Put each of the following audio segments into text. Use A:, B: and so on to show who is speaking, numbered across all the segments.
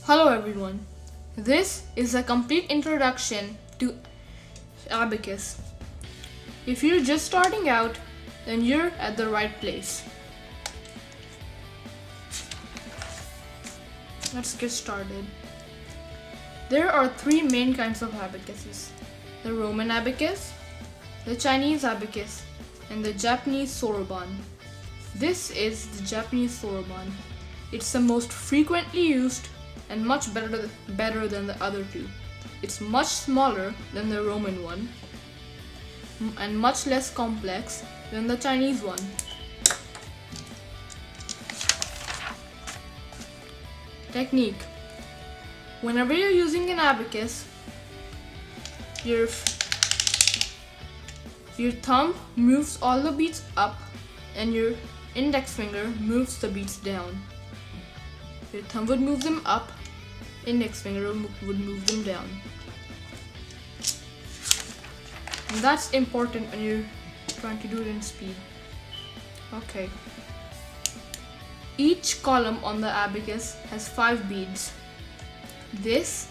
A: Hello everyone. This is a complete introduction to abacus. If you're just starting out, then you're at the right place. Let's get started. There are three main kinds of abacuses: the Roman abacus, the Chinese abacus, and the Japanese soroban. This is the Japanese soroban. It's the most frequently used and much better than the other two. It's much smaller than the Roman one and much less complex than the Chinese one. Technique: whenever you're using an abacus, your thumb moves all the beads up and your index finger moves the beads down. Your thumb would move them up, index finger would move them down. And that's important when you're trying to do it in speed. Okay. Each column on the abacus has 5 beads. These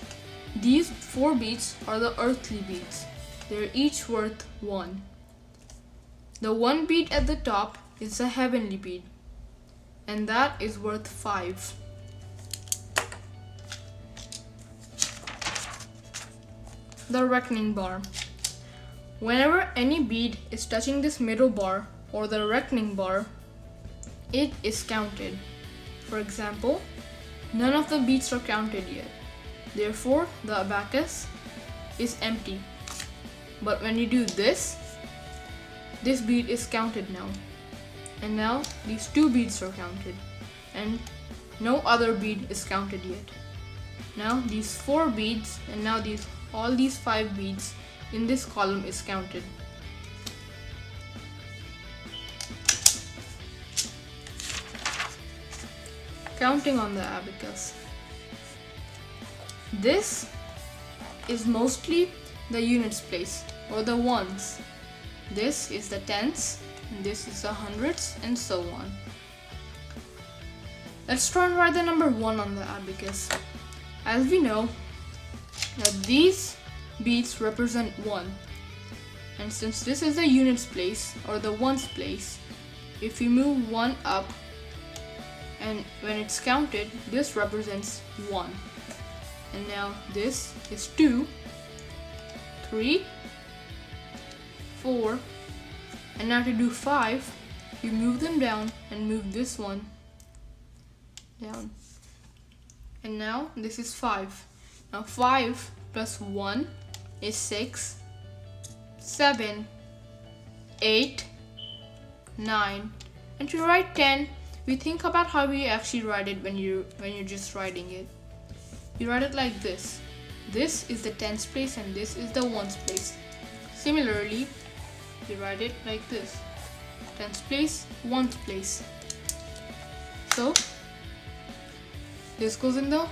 A: 4 beads are the earthly beads. They're each worth 1. The 1 bead at the top is the heavenly bead, and that is worth 5. The reckoning bar. Whenever any bead is touching this middle bar or the reckoning bar, it is counted. For example, none of the beads are counted yet. Therefore, the abacus is empty. But when you do this bead is counted now. And now these 2 beads are counted. And no other bead is counted yet. Now these 4 beads and now all these 5 beads in this column is counted. Counting on the abacus. This is mostly the units place or the ones. This is the tenths, and this is the hundredths, and so on. Let's try and write the number 1 on the abacus. As we know that these beads represent 1, and since this is the units place or the ones place, if you move 1 up and when it's counted, this represents 1. And now this is 2, 3, 4, and now to do 5, you move them down and move this one down. And now this is 5. Now 5 plus 1 is 6, 7, 8, 9. And to write 10, we think about how we actually write it when you're just writing it. You write it like this. This is the tens place and this is the ones place. Similarly, you write it like this. Tens place, ones place. So this goes in the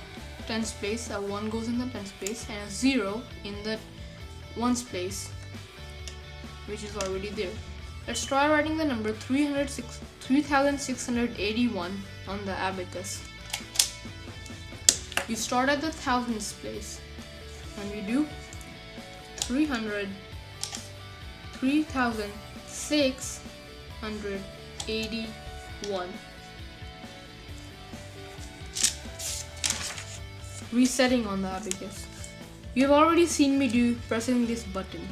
A: tens place, a 1 goes in the tens place, and a 0 in the ones place, which is already there. Let's try writing the number 3681 on the abacus. You start at the thousands place, and we do 3681. Resetting on the abacus. You've already seen me do pressing this button,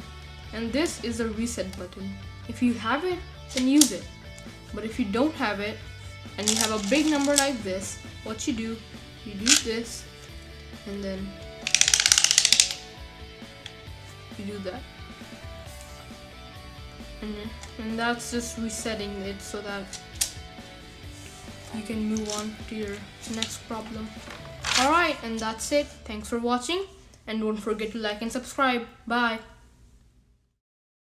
A: and this is the reset button. If you have it, then use it. But if you don't have it, and you have a big number like this, what you do this, and then you do that. And that's just resetting it so that you can move on to your next problem. Alright, and that's it. Thanks for watching, and don't forget to like and subscribe. Bye.